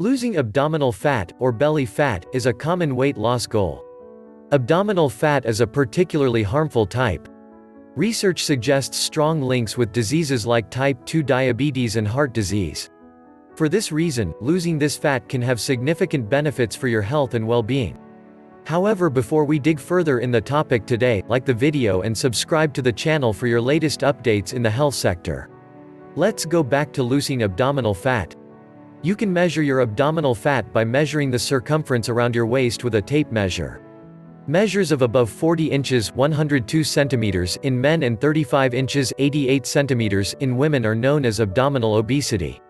Losing abdominal fat, or belly fat, is a common weight loss goal. Abdominal fat is a particularly harmful type. Research suggests strong links with diseases like type 2 diabetes and heart disease. For this reason, losing this fat can have significant benefits for your health and well-being. However, before we dig further in the topic today, like the video and subscribe to the channel for your latest updates in the health sector. Let's go back to losing abdominal fat. You can measure your abdominal fat by measuring the circumference around your waist with a tape measure. Measures of above 40 inches 102 centimeters in men and 35 inches 88 centimeters in women are known as abdominal obesity.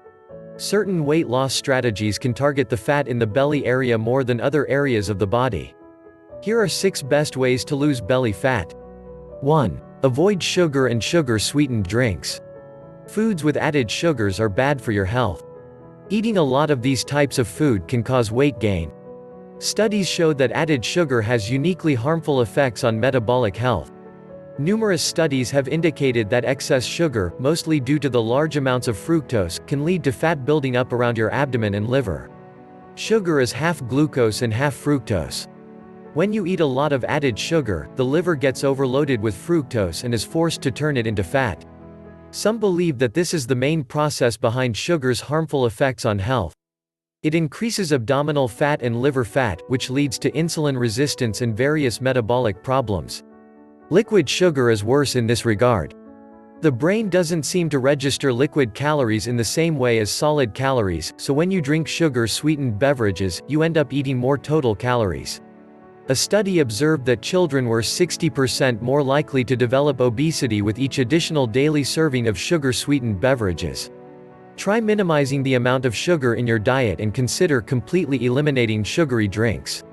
Certain weight loss strategies can target the fat in the belly area more than other areas of the body. Here are 6 best ways to lose belly fat. 1. Avoid sugar and sugar-sweetened drinks. Foods with added sugars are bad for your health. Eating a lot of these types of food can cause weight gain. Studies show that added sugar has uniquely harmful effects on metabolic health. Numerous studies have indicated that excess sugar, mostly due to the large amounts of fructose, can lead to fat building up around your abdomen and liver. Sugar is half glucose and half fructose. When you eat a lot of added sugar, the liver gets overloaded with fructose and is forced to turn it into fat. Some believe that this is the main process behind sugar's harmful effects on health. It increases abdominal fat and liver fat, which leads to insulin resistance and various metabolic problems. Liquid sugar is worse in this regard. The brain doesn't seem to register liquid calories in the same way as solid calories, so when you drink sugar-sweetened beverages, you end up eating more total calories. A study observed that children were 60% more likely to develop obesity with each additional daily serving of sugar-sweetened beverages. Try minimizing the amount of sugar in your diet and consider completely eliminating sugary drinks.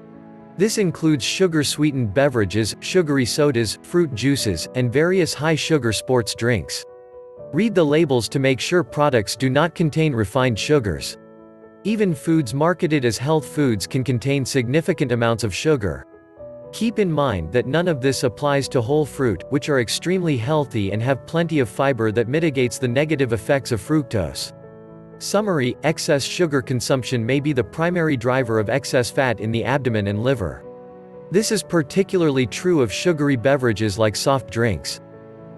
This includes sugar-sweetened beverages, sugary sodas, fruit juices, and various high-sugar sports drinks. Read the labels to make sure products do not contain refined sugars. Even foods marketed as health foods can contain significant amounts of sugar. Keep in mind that none of this applies to whole fruit, which are extremely healthy and have plenty of fiber that mitigates the negative effects of fructose. Summary: excess sugar consumption may be the primary driver of excess fat in the abdomen and liver. This is particularly true of sugary beverages like soft drinks.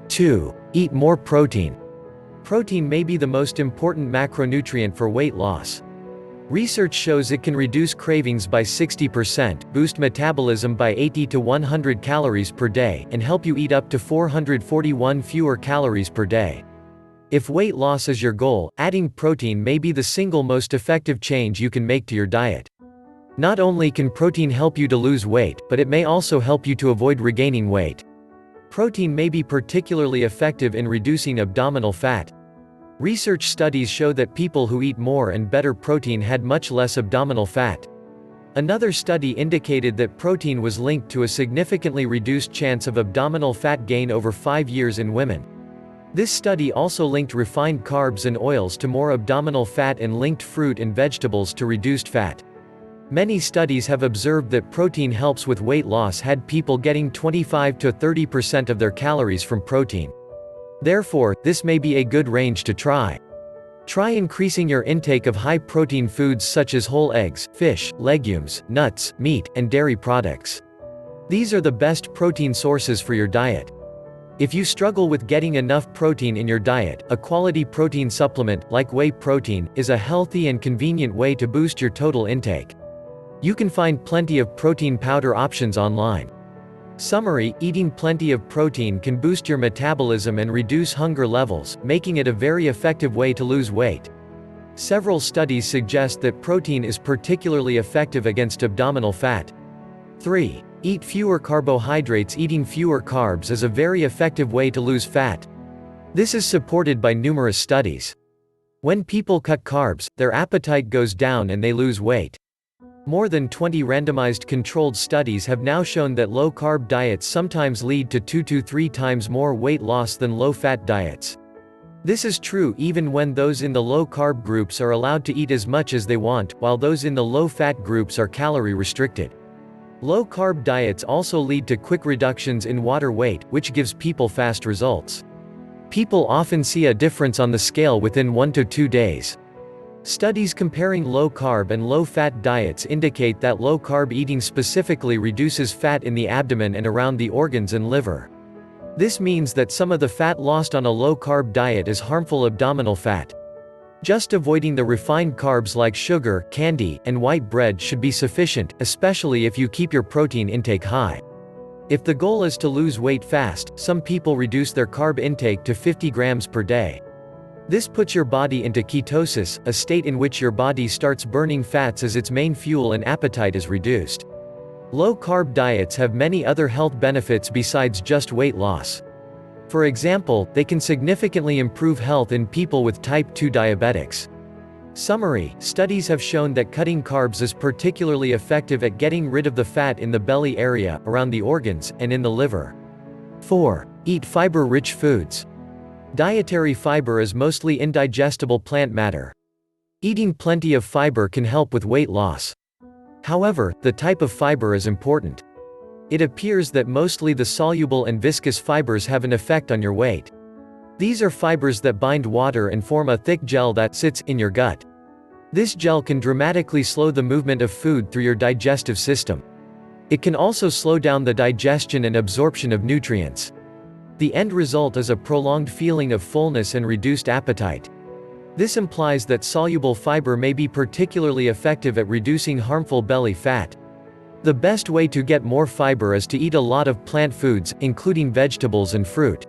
2. Eat more protein. Protein may be the most important macronutrient for weight loss. Research shows it can reduce cravings by 60%, boost metabolism by 80 to 100 calories per day, and help you eat up to 441 fewer calories per day. If weight loss is your goal, adding protein may be the single most effective change you can make to your diet. Not only can protein help you to lose weight, but it may also help you to avoid regaining weight. Protein may be particularly effective in reducing abdominal fat. Research studies show that people who eat more and better protein had much less abdominal fat. Another study indicated that protein was linked to a significantly reduced chance of abdominal fat gain over 5 years in women. This study also linked refined carbs and oils to more abdominal fat and linked fruit and vegetables to reduced fat. Many studies have observed that protein helps with weight loss, had people getting 25 to 30% of their calories from protein. Therefore, this may be a good range to try. Try increasing your intake of high-protein foods such as whole eggs, fish, legumes, nuts, meat, and dairy products. These are the best protein sources for your diet. If you struggle with getting enough protein in your diet, a quality protein supplement, like whey protein, is a healthy and convenient way to boost your total intake. You can find plenty of protein powder options online. Summary: eating plenty of protein can boost your metabolism and reduce hunger levels, making it a very effective way to lose weight. Several studies suggest that protein is particularly effective against abdominal fat. 3. Eat fewer carbohydrates. Eating fewer carbs is a very effective way to lose fat. This is supported by numerous studies. When people cut carbs, their appetite goes down and they lose weight. More than 20 randomized controlled studies have now shown that low-carb diets sometimes lead to 2 to 3 times more weight loss than low-fat diets. This is true even when those in the low-carb groups are allowed to eat as much as they want, while those in the low-fat groups are calorie restricted. Low-carb diets also lead to quick reductions in water weight, which gives people fast results. People often see a difference on the scale within 1 to 2 days. Studies comparing low-carb and low-fat diets indicate that low-carb eating specifically reduces fat in the abdomen and around the organs and liver. This means that some of the fat lost on a low-carb diet is harmful abdominal fat. Just avoiding the refined carbs like sugar, candy, and white bread should be sufficient, especially if you keep your protein intake high. If the goal is to lose weight fast, some people reduce their carb intake to 50 grams per day. This puts your body into ketosis, a state in which your body starts burning fats as its main fuel and appetite is reduced. Low-carb diets have many other health benefits besides just weight loss. For example, they can significantly improve health in people with type 2 diabetics. Summary: studies have shown that cutting carbs is particularly effective at getting rid of the fat in the belly area, around the organs, and in the liver. 4. Eat fiber-rich foods. Dietary fiber is mostly indigestible plant matter. Eating plenty of fiber can help with weight loss. However, the type of fiber is important. It appears that mostly the soluble and viscous fibers have an effect on your weight. These are fibers that bind water and form a thick gel that sits in your gut. This gel can dramatically slow the movement of food through your digestive system. It can also slow down the digestion and absorption of nutrients. The end result is a prolonged feeling of fullness and reduced appetite. This implies that soluble fiber may be particularly effective at reducing harmful belly fat. The best way to get more fiber is to eat a lot of plant foods, including vegetables and fruit.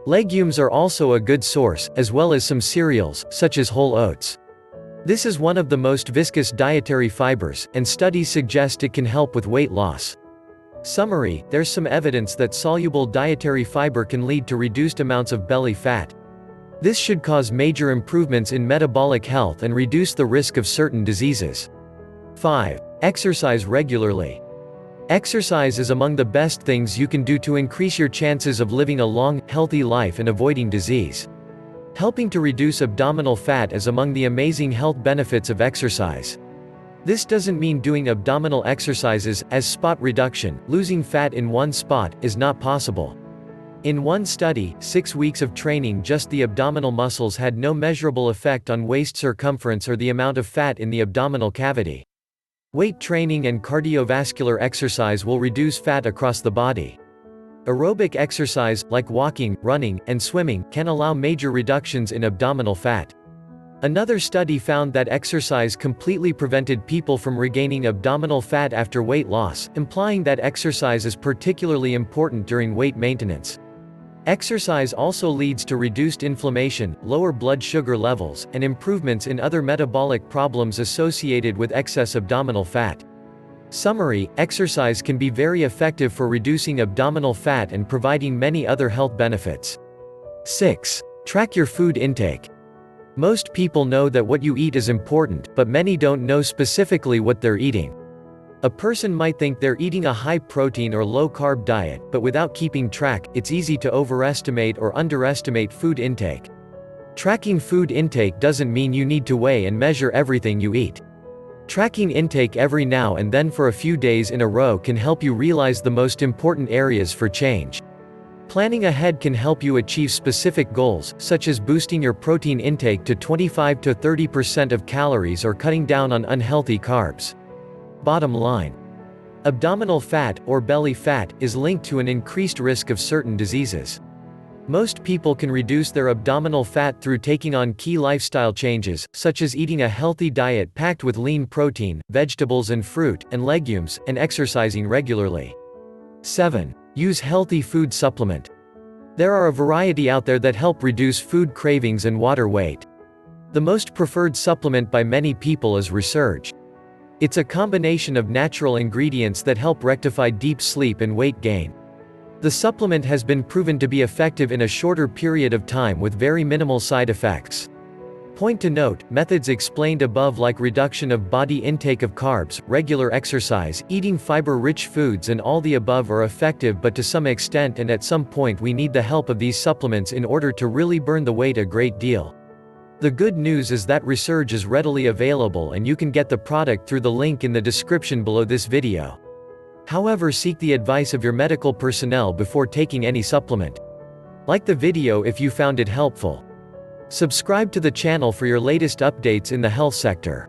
Legumes are also a good source, as well as some cereals, such as whole oats. This is one of the most viscous dietary fibers, and studies suggest it can help with weight loss. Summary: there's some evidence that soluble dietary fiber can lead to reduced amounts of belly fat. This should cause major improvements in metabolic health and reduce the risk of certain diseases. 5. Exercise regularly. Exercise is among the best things you can do to increase your chances of living a long, healthy life and avoiding disease. Helping to reduce abdominal fat is among the amazing health benefits of exercise. This doesn't mean doing abdominal exercises, as spot reduction, losing fat in one spot, is not possible. In one study, 6 weeks of training just the abdominal muscles had no measurable effect on waist circumference or the amount of fat in the abdominal cavity. Weight training and cardiovascular exercise will reduce fat across the body. Aerobic exercise, like walking, running, and swimming, can allow major reductions in abdominal fat. Another study found that exercise completely prevented people from regaining abdominal fat after weight loss, implying that exercise is particularly important during weight maintenance. Exercise also leads to reduced inflammation, lower blood sugar levels, and improvements in other metabolic problems associated with excess abdominal fat. Summary: exercise can be very effective for reducing abdominal fat and providing many other health benefits. 6. Track your food intake. Most people know that what you eat is important, but many don't know specifically what they're eating. A person might think they're eating a high-protein or low-carb diet, but without keeping track, it's easy to overestimate or underestimate food intake. Tracking food intake doesn't mean you need to weigh and measure everything you eat. Tracking intake every now and then for a few days in a row can help you realize the most important areas for change. Planning ahead can help you achieve specific goals, such as boosting your protein intake to 25 to 30% of calories or cutting down on unhealthy carbs. Bottom line: abdominal fat, or belly fat, is linked to an increased risk of certain diseases. Most people can reduce their abdominal fat through taking on key lifestyle changes, such as eating a healthy diet packed with lean protein, vegetables and fruit, and legumes, and exercising regularly. 7. Use healthy food supplement. There are a variety out there that help reduce food cravings and water weight. The most preferred supplement by many people is Resurge. It's a combination of natural ingredients that help rectify deep sleep and weight gain. The supplement has been proven to be effective in a shorter period of time with very minimal side effects. Point to note: methods explained above, like reduction of body intake of carbs, regular exercise, eating fiber-rich foods and all the above are effective, but to some extent and at some point we need the help of these supplements in order to really burn the weight a great deal. The good news is that Resurge is readily available and you can get the product through the link in the description below this video. However, seek the advice of your medical personnel before taking any supplement. Like the video if you found it helpful. Subscribe to the channel for your latest updates in the health sector.